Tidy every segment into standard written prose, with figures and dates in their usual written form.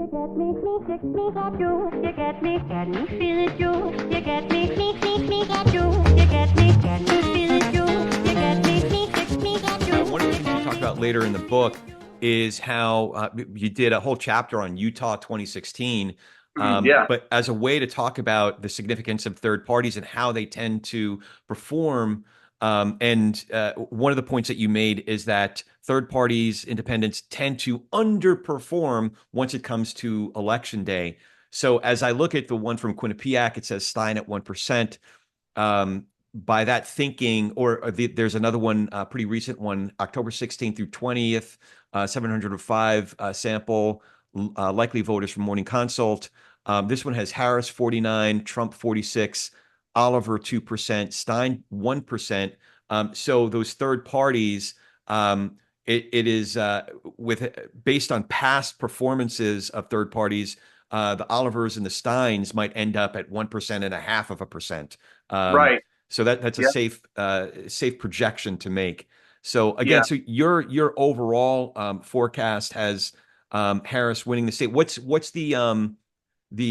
One of the things you talk about later in the book is how you did a whole chapter on Utah 2016, Yeah. but as a way to talk about the significance of third parties and how they tend to perform. And one of the points that you made is that third parties, independents, tend to underperform once it comes to election day. So as I look at the one from Quinnipiac, it says Stein at 1%. By that thinking, there's another one, pretty recent one, October 16th through 20th, 705 sample likely voters from Morning Consult. This one has Harris 49, Trump 46, Oliver 2%, Stein 1%. So those third parties, it is based on past performances of third parties. The Olivers and the Steins might end up at 1.5%. Right. So that's a Yeah. safe projection to make. So again, Yeah. so your overall forecast has Harris winning the state. What's the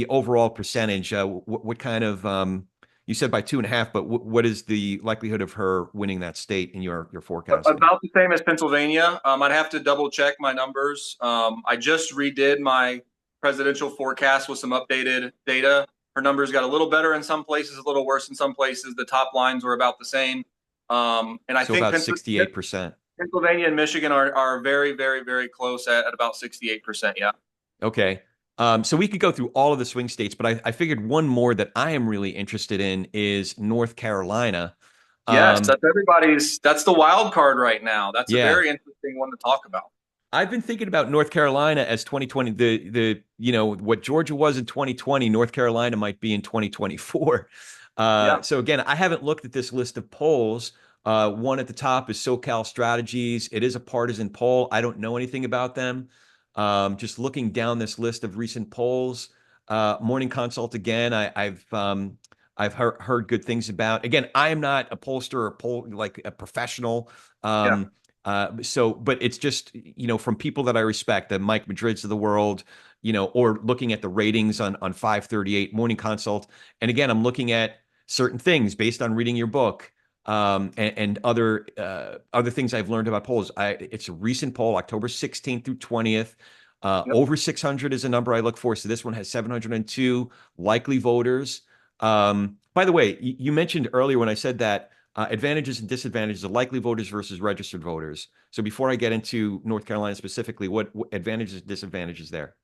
overall percentage? What kind of you said by 2.5, but what is the likelihood of her winning that state in your forecasting? About the same as Pennsylvania. I'd have to double check my numbers. I just redid my presidential forecast with some updated data. Her numbers got a little better in some places, a little worse in some places. The top lines were about the same. And I So think about 68%. Pennsylvania and Michigan are very, very, very close at about 68%. Yeah. Okay. So we could go through all of the swing states, but I figured one more that I am really interested in is North Carolina. Yes, that's the wild card right now. That's a Yeah. very interesting one to talk about. I've been thinking about North Carolina as 2020, what Georgia was in 2020, North Carolina might be in 2024. Yeah. So again, I haven't looked at this list of polls. One at the top is SoCal Strategies. It is a partisan poll. I don't know anything about them. Just looking down this list of recent polls, Morning Consult again. I've heard good things about. Again, I am not a pollster or like a professional. Yeah. But it's just, from people that I respect, the Mike Madrids of the world, or looking at the ratings on 538 Morning Consult. And again, I'm looking at certain things based on reading your book, and other things I've learned about polls. It's a recent poll, October 16th through 20th. Yep. Over 600 is a number I look for. So this one has 702 likely voters. By the way, you mentioned earlier when I said that advantages and disadvantages of likely voters versus registered voters. So before I get into North Carolina specifically, what advantages and disadvantages there?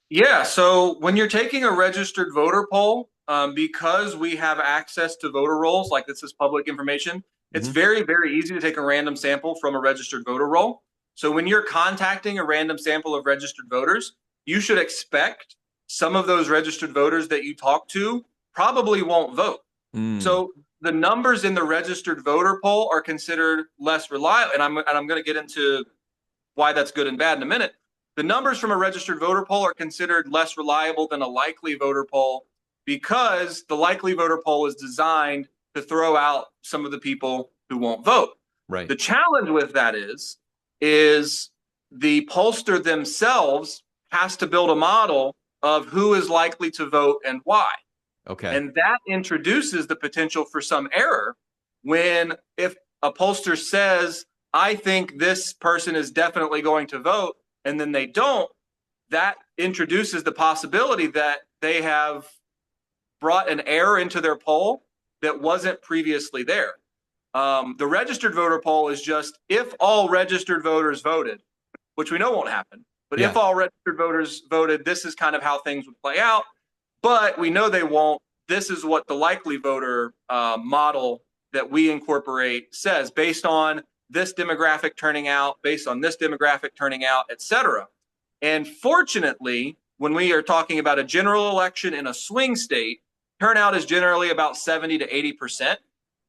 Yeah. So when you're taking a registered voter poll, because we have access to voter rolls, like this is public information, it's very, very easy to take a random sample from a registered voter roll. So when you're contacting a random sample of registered voters, you should expect some of those registered voters that you talk to probably won't vote. So the numbers in the registered voter poll are considered less reliable. And I'm going to get into why that's good and bad in a minute. The numbers from a registered voter poll are considered less reliable than a likely voter poll because the likely voter poll is designed to throw out some of the people who won't vote. Right. The challenge with that is the pollster themselves has to build a model of who is likely to vote and why. Okay. And that introduces the potential for some error if a pollster says, I think this person is definitely going to vote, and then they don't, that introduces the possibility that they have brought an error into their poll that wasn't previously there. The registered voter poll is just if all registered voters voted, which we know won't happen, but if all registered voters voted, this is kind of how things would play out. But we know they won't. This is what the likely voter model that we incorporate says, based on this demographic turning out, based on this demographic turning out, et cetera. And fortunately, when we are talking about a general election in a swing state, turnout is generally about 70 to 80%.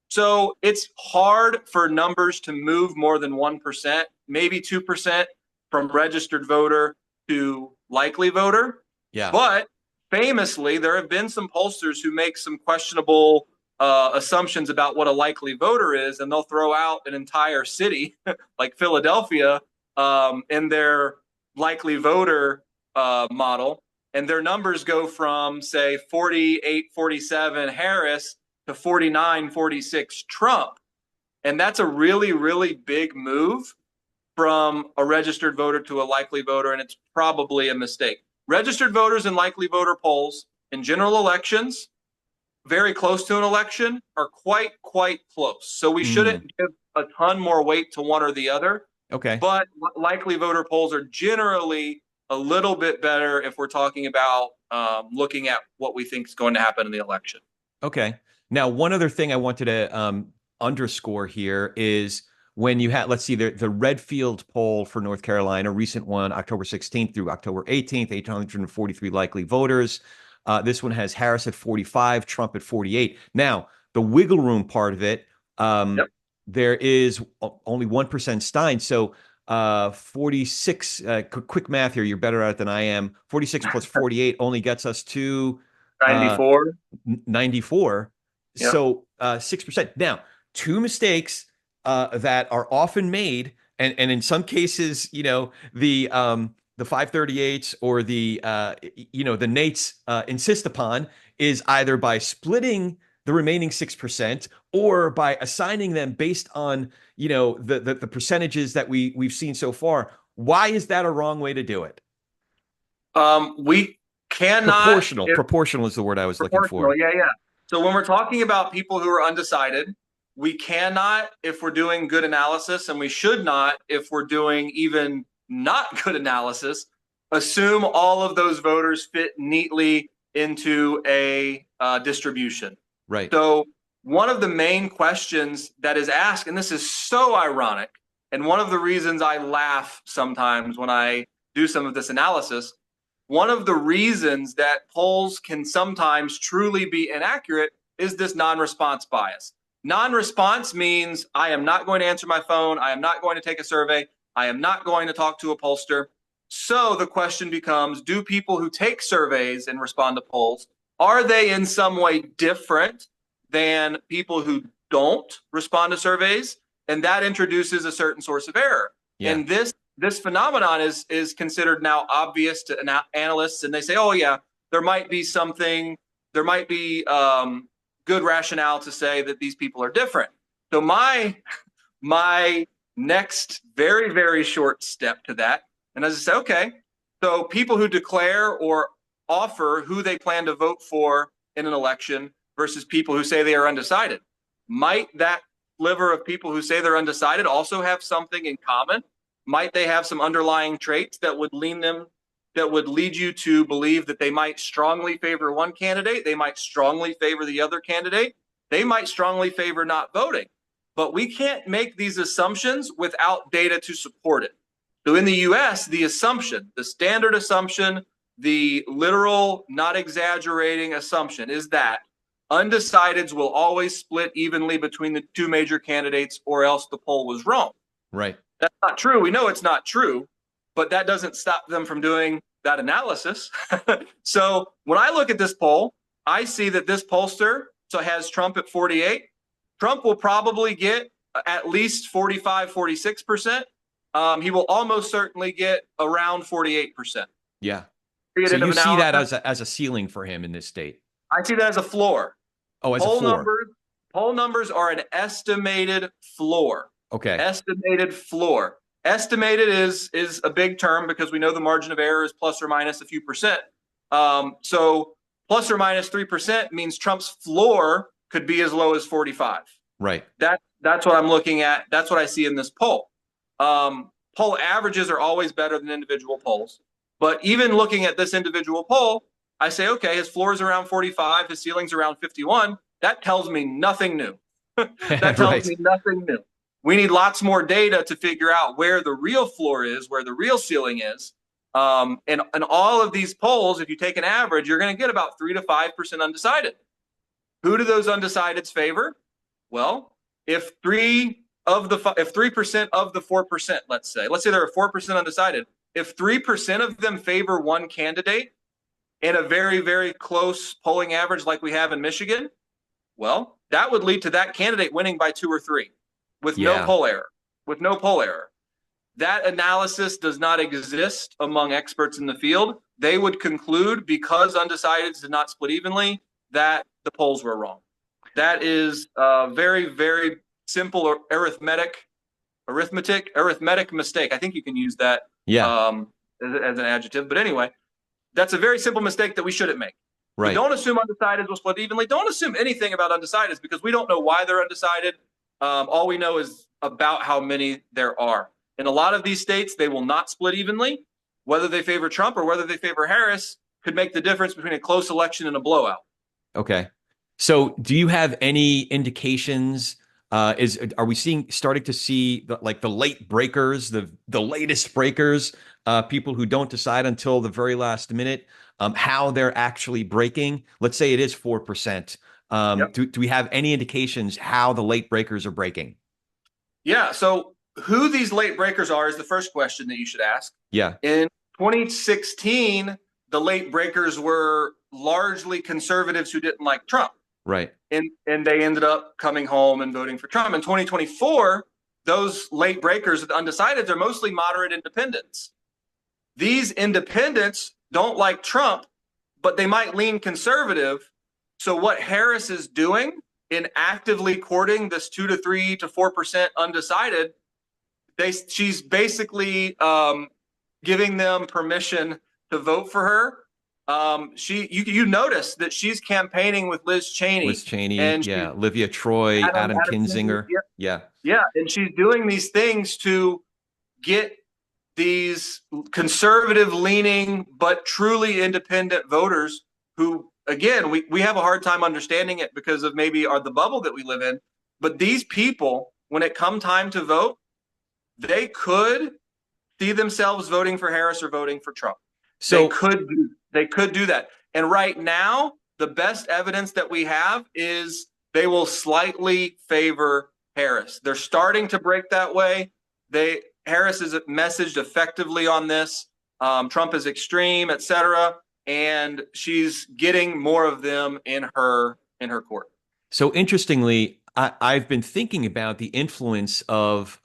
So it's hard for numbers to move more than 1%, maybe 2% from registered voter to likely voter. Yeah. But famously, there have been some pollsters who make some questionable assumptions about what a likely voter is, and they'll throw out an entire city like Philadelphia in their likely voter model. and their numbers go from, say, 48-47 Harris to 49-46 Trump. And that's a really, really big move from a registered voter to a likely voter, and it's probably a mistake. Registered voters and likely voter polls in general elections, very close to an election, are quite close. So we shouldn't give a ton more weight to one or the other. Okay. But likely voter polls are generally a little bit better if we're talking about looking at what we think is going to happen in the election. Okay. Now, one other thing I wanted to underscore here is when you had, let's see, the Redfield poll for North Carolina, recent one, October 16th through October 18th, 843 likely voters. This one has Harris at 45, Trump at 48. Now, the wiggle room part of it, there is only 1% Stein. So 46, quick math here, you're better at it than I am. 46 plus 48 only gets us to 94. 94. Yep. So 6%. Now, two mistakes that are often made, and in some cases, the 538s or the Nates insist upon, is either by splitting the remaining 6% or by assigning them based on the percentages that we've seen so far. Why is that a wrong way to do it? We cannot. Proportional is the word I was looking for. Yeah. So when we're talking about people who are undecided, we cannot, if we're doing good analysis, and we should not, if we're doing even not good analysis, assume all of those voters fit neatly into a distribution. Right. So one of the main questions that is asked, and this is so ironic, and one of the reasons I laugh sometimes when I do some of this analysis, one of the reasons that polls can sometimes truly be inaccurate is this non-response bias. Non-response means I am not going to answer my phone. I am not going to take a survey. I am not going to talk to a pollster. So the question becomes, do people who take surveys and respond to polls, are they in some way different than people who don't respond to surveys? And that introduces a certain source of error. Yeah. And this phenomenon is considered now obvious to analysts, and they say, oh yeah, there might be good rationale to say that these people are different. So my next very, very short step to that, and as I say, okay, so people who declare or offer who they plan to vote for in an election versus people who say they are undecided, might that sliver of people who say they're undecided also have something in common? Might they have some underlying traits that would lead you to believe that they might strongly favor one candidate, they might strongly favor the other candidate, they might strongly favor not voting? But we can't make these assumptions without data to support it. So in the US, the standard assumption, the literal, not exaggerating assumption is that undecideds will always split evenly between the two major candidates, or else the poll was wrong. Right. That's not true. We know it's not true, but that doesn't stop them from doing that analysis. So when I look at this poll, I see that this pollster has Trump at 48. Trump will probably get at least 45, 46%. He will almost certainly get around 48%. Yeah. So you see that as a ceiling for him in this state? I see that as a floor. Oh, as a floor. Poll numbers are an estimated floor. Okay. Estimated floor. Estimated is a big term because we know the margin of error is plus or minus a few percent. So plus or minus 3% means Trump's floor could be as low as 45. Right. That's what I'm looking at. That's what I see in this poll. Poll averages are always better than individual polls. But even looking at this individual poll, I say, okay, his floor is around 45, his ceiling's around 51. That tells me nothing new. That tells me nothing new. We need lots more data to figure out where the real floor is, where the real ceiling is. And all of these polls, if you take an average, you're going to get about 3 to 5% undecided. Who do those undecideds favor? Well, if 3% of the 4%, let's say there are 4% undecided, if 3% of them favor one candidate in a very, very close polling average like we have in Michigan, well, that would lead to that candidate winning by 2 or 3 with no poll error. That analysis does not exist among experts in the field. they would conclude, because undecideds did not split evenly, that the polls were wrong. That is a very, very simple arithmetic mistake. I think you can use that Yeah. As an adjective. But anyway, that's a very simple mistake that we shouldn't make. So Right. don't assume undecideds will split evenly. Don't assume anything about undecideds, because we don't know why they're undecided. All we know is about how many there are. In a lot of these states, they will not split evenly. Whether they favor Trump or whether they favor Harris could make the difference between a close election and a blowout. Okay. So do you have any indications? Are we starting to see the late breakers, the latest breakers, people who don't decide until the very last minute, how they're actually breaking? Let's say it is 4%. Yep. Do we have any indications how the late breakers are breaking? Yeah. So who these late breakers are is the first question that you should ask. Yeah. In 2016, the late breakers were largely conservatives who didn't like Trump. Right. And they ended up coming home and voting for Trump. In 2024, those late breakers, the undecideds, are mostly moderate independents. These independents don't like Trump, but they might lean conservative. So what Harris is doing in actively courting this 2 to 3 to 4% undecided, she's basically giving them permission to vote for her. You notice that she's campaigning with Liz Cheney. And Yeah, Olivia Troy, Adam Kinzinger. Yeah. Yeah, and she's doing these things to get these conservative-leaning but truly independent voters who, again, we have a hard time understanding it because of maybe the bubble that we live in. But these people, when it come time to vote, they could see themselves voting for Harris or voting for Trump. So they could do that. And right now, the best evidence that we have is they will slightly favor Harris. They're starting to break that way. Harris is messaged effectively on this. Trump is extreme, et cetera, and she's getting more of them in her court. So interestingly, I've been thinking about the influence of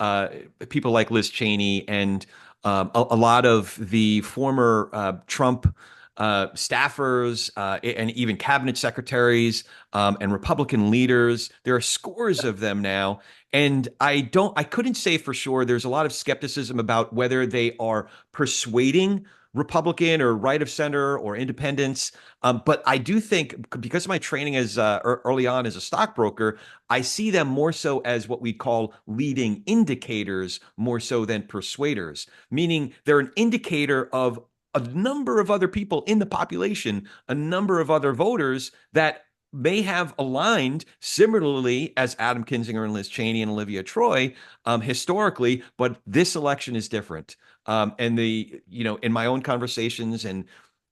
people like Liz Cheney and a lot of the former Trump staffers and even cabinet secretaries and Republican leaders. There are scores of them now. And I couldn't say for sure. There's a lot of skepticism about whether they are persuading Republican or right of center or independents. But I do think, because of my training as early on as a stockbroker, I see them more so as what we call leading indicators, more so than persuaders, meaning they're an indicator of a number of other people in the population, a number of other voters that may have aligned similarly as Adam Kinzinger and Liz Cheney and Olivia Troy historically, but this election is different. And in my own conversations and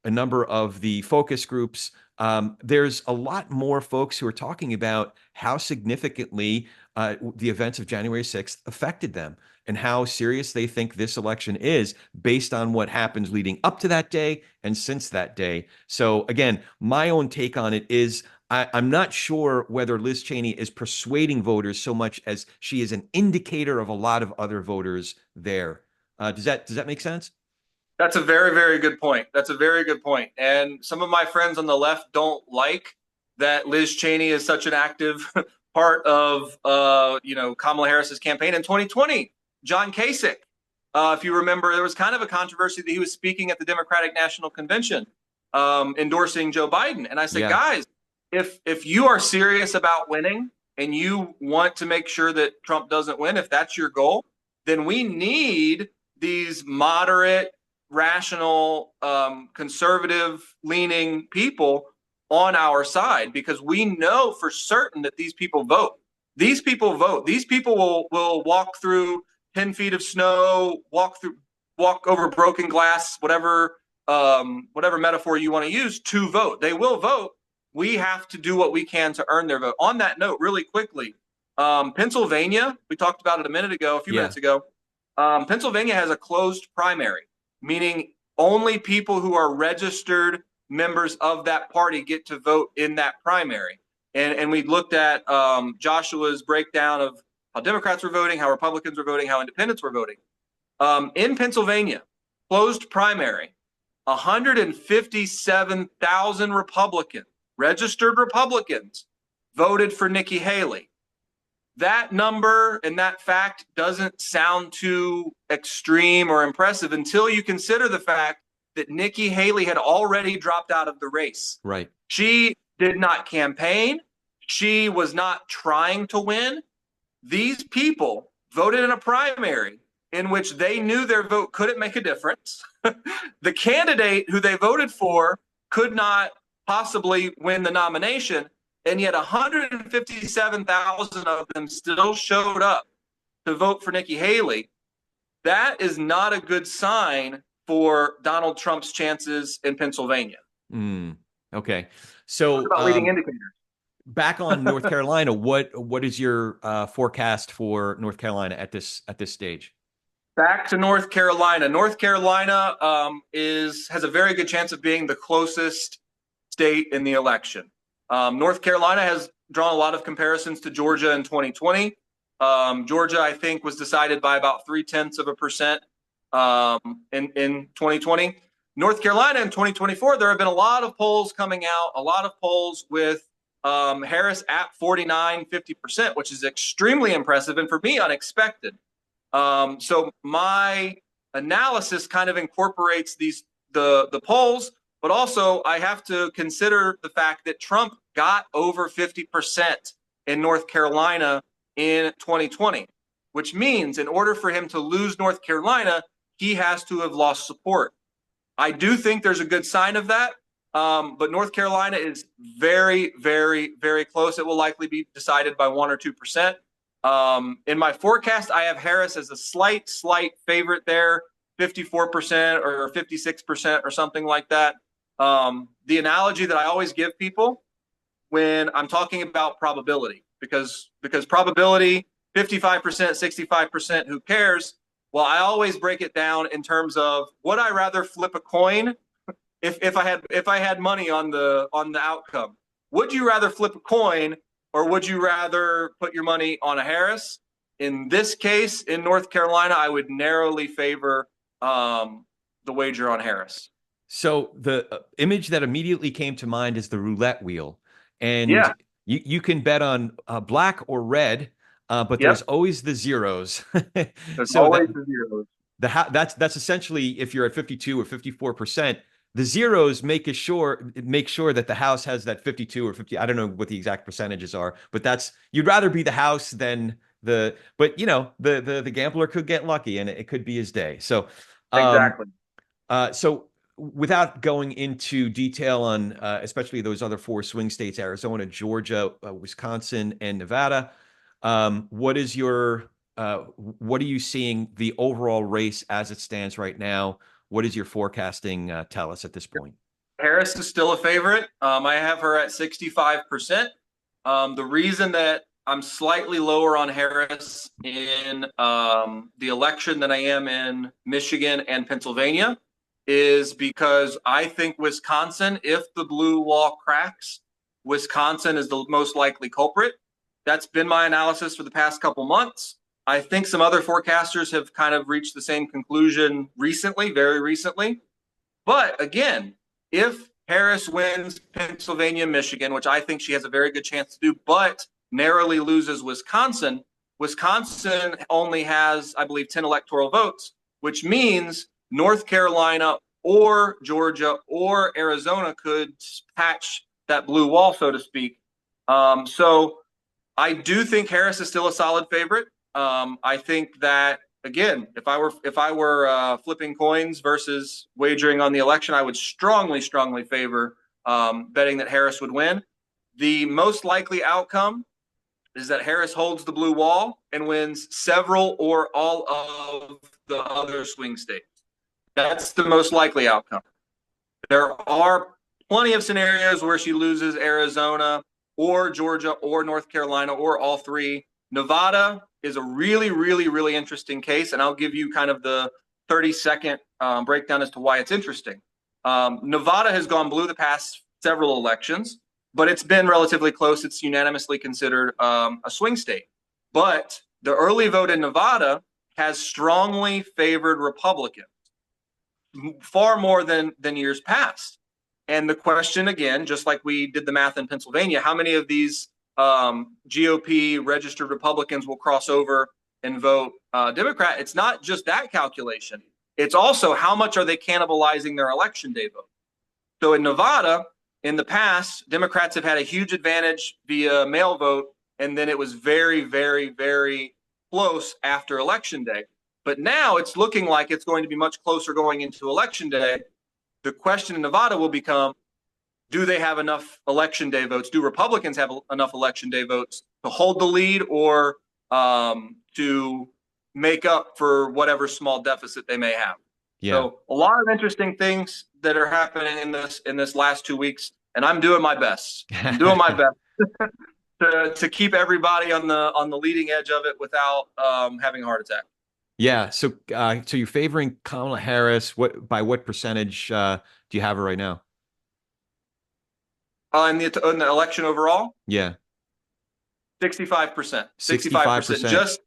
a number of the focus groups, there's a lot more folks who are talking about how significantly the events of January 6th affected them and how serious they think this election is based on what happens leading up to that day and since that day. So again, my own take on it is I'm not sure whether Liz Cheney is persuading voters so much as she is an indicator of a lot of other voters there. Does that make sense? That's a very, very good point. That's a very good point. And some of my friends on the left don't like that Liz Cheney is such an active part of Kamala Harris's campaign in 2020. John Kasich, if you remember, there was kind of a controversy that he was speaking at the Democratic National Convention, endorsing Joe Biden. And I said, guys, if you are serious about winning and you want to make sure that Trump doesn't win, if that's your goal, then we need these moderate, rational, conservative-leaning people on our side, because we know for certain that these people vote. These people vote. These people will walk through 10 feet of snow, walk over broken glass, whatever metaphor you want to use, to vote. They will vote. We have to do what we can to earn their vote. On that note, really quickly, Pennsylvania, we talked about it a few minutes ago. Pennsylvania has a closed primary, meaning only people who are registered members of that party get to vote in that primary. And we looked at Joshua's breakdown of how Democrats were voting, how Republicans were voting, how independents were voting. In Pennsylvania, closed primary, 157,000 Republicans, registered Republicans, voted for Nikki Haley. That number and that fact doesn't sound too extreme or impressive until you consider the fact that Nikki Haley had already dropped out of the race. Right. She did not campaign. She was not trying to win. These people voted in a primary in which they knew their vote couldn't make a difference. The candidate who they voted for could not possibly win the nomination, and yet 157,000 of them still showed up to vote for Nikki Haley. That is not a good sign for Donald Trump's chances in Pennsylvania. Okay. So what about leading indicators? Back on North Carolina, what is your forecast for North Carolina at this stage? Back to North Carolina. North Carolina has a very good chance of being the closest state in the election. North Carolina has drawn a lot of comparisons to Georgia in 2020. Georgia, I think, was decided by about 0.3% in 2020. North Carolina in 2024, there have been a lot of polls coming out, a lot of polls with Harris at 49, 50%, which is extremely impressive and for me unexpected. So my analysis kind of incorporates the polls, but also I have to consider the fact that Trump got over 50% in North Carolina in 2020, which means in order for him to lose North Carolina, he has to have lost support. I do think there's a good sign of that. But North Carolina is very, very, very close. It will likely be decided by 1 or 2%. In my forecast, I have Harris as a slight favorite there, 54% or 56% or something like that. The analogy that I always give people when I'm talking about probability, because probability, 55%, 65%, who cares? Well, I always break it down in terms of, would I rather flip a coin if I had money on the outcome? Would you rather flip a coin or would you rather put your money on a Harris? In this case, in North Carolina, I would narrowly favor the wager on Harris. So the image that immediately came to mind is the roulette wheel, and yeah, you can bet on black or red, but there's always the zeros. There's so always the zeros. That's essentially, if you're at 52 or 54%, the zeros make sure that the house has that 52 or 50. I don't know what the exact percentages are, but you'd rather be the house than but the gambler could get lucky and it could be his day. So exactly. So without going into detail on especially those other 4 swing states, Arizona, Georgia, Wisconsin, and Nevada, what are you seeing the overall race as it stands right now? What is your forecasting tell us at this point? Harris is still a favorite. I have her at 65%. The reason that I'm slightly lower on Harris in the election than I am in Michigan and Pennsylvania is because I think Wisconsin, if the blue wall cracks, Wisconsin is the most likely culprit. That's been my analysis for the past couple months. I think some other forecasters have kind of reached the same conclusion recently, very recently. But again, if Harris wins Pennsylvania, Michigan, which I think she has a very good chance to do, but narrowly loses Wisconsin, Wisconsin only has, I believe, 10 electoral votes, which means North Carolina or Georgia or Arizona could patch that blue wall, so to speak. So I do think Harris is still a solid favorite. I think that, again, if I were flipping coins versus wagering on the election, I would strongly favor betting that Harris would win. The most likely outcome is that Harris holds the blue wall and wins several or all of the other swing states. That's the most likely outcome. There are plenty of scenarios where she loses Arizona or Georgia or North Carolina or all 3. Nevada is a really, really, really interesting case, and I'll give you kind of the 30-second breakdown as to why it's interesting. Nevada has gone blue the past several elections, but it's been relatively close. It's unanimously considered a swing state. But the early vote in Nevada has strongly favored Republicans. far more than years past. And the question again, just like we did the math in Pennsylvania, how many of these GOP registered Republicans will cross over and vote Democrat? It's not just that calculation. It's also how much are they cannibalizing their election day vote. So in Nevada, in the past, Democrats have had a huge advantage via mail vote, and then it was very, very, very close after Election Day. But now it's looking like it's going to be much closer going into Election Day. The question in Nevada will become, do they have enough Election Day votes? Do Republicans have enough Election Day votes to hold the lead or to make up for whatever small deficit they may have? Yeah. So a lot of interesting things that are happening in this last 2 weeks, and I'm doing my best. I'm doing my best to keep everybody on the leading edge of it without having a heart attack. Yeah. So you're favoring Kamala Harris. By what percentage do you have her right now? In the election overall? Yeah. 65%. 65%.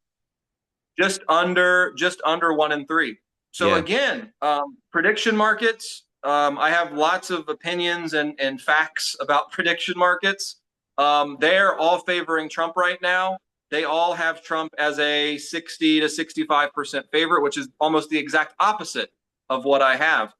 Just under 1 in 3. So again, prediction markets. I have lots of opinions and facts about prediction markets. They're all favoring Trump right now. They all have Trump as a 60 to 65% favorite, which is almost the exact opposite of what I have.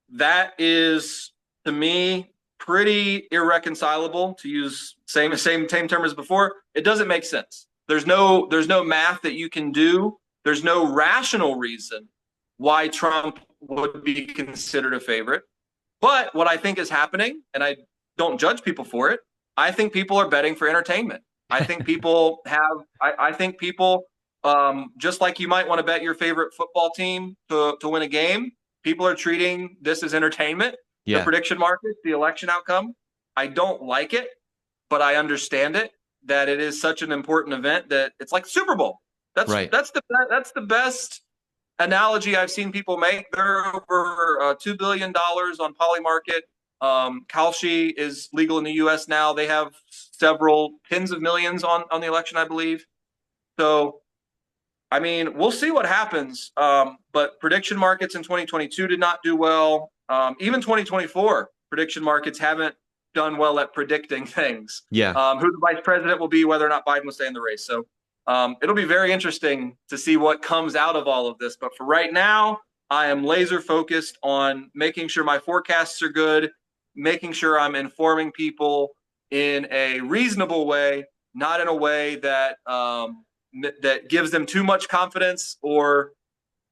That is, to me, pretty irreconcilable, to use same term as before. It doesn't make sense. There's no math that you can do. There's no rational reason why Trump would be considered a favorite. But what I think is happening, and I don't judge people for it, I think people are betting for entertainment. I think people just like you might want to bet your favorite football team to win a game, people are treating this as entertainment. The prediction market, the election outcome. I don't like it, but I understand it, that it is such an important event that it's like Super Bowl. That's right. That's the best analogy I've seen people make. They're over $2 billion on Polymarket. Kalshi is legal in the U.S. now. They have several tens of millions on the election, I believe. So, I mean, we'll see what happens. But prediction markets in 2022 did not do well. Even 2024 prediction markets haven't done well at predicting things. Yeah. Who the vice president will be, whether or not Biden will stay in the race. So it'll be very interesting to see what comes out of all of this. But for right now, I am laser focused on making sure my forecasts are good, making sure I'm informing people in a reasonable way, not in a way that that gives them too much confidence or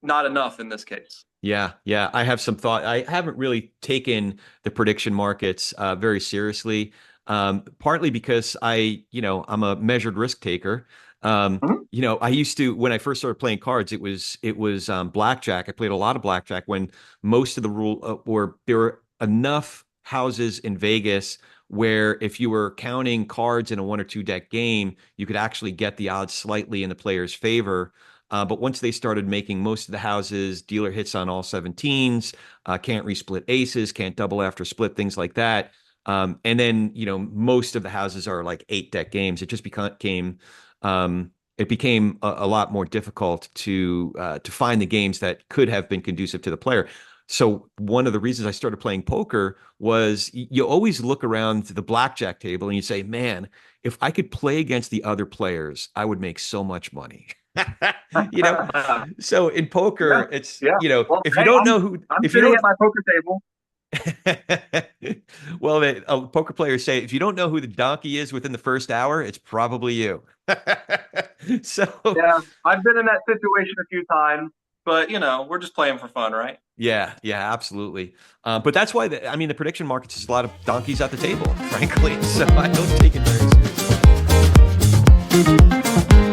not enough in this case. Yeah. I have some thought. I haven't really taken the prediction markets very seriously, partly because I'm a measured risk taker. I used to, when I first started playing cards, it was blackjack. I played a lot of blackjack when most of the there were enough houses in Vegas where if you were counting cards in a 1 or 2 deck game, you could actually get the odds slightly in the player's favor. But once they started making most of the houses dealer hits on all 17s, can't resplit aces, can't double after split, things like that. And then, most of the houses are like 8 deck games. It just became a lot more difficult to find the games that could have been conducive to the player. So one of the reasons I started playing poker was you always look around the blackjack table and you say, man, if I could play against the other players, I would make so much money. So in poker, it's, well, if you don't know who, if you don't at my poker table. Well, poker players say, if you don't know who the donkey is within the first hour, it's probably you. So yeah, I've been in that situation a few times, but we're just playing for fun, right? Yeah, absolutely. But that's why the prediction markets is a lot of donkeys at the table, frankly. So I don't take it very seriously.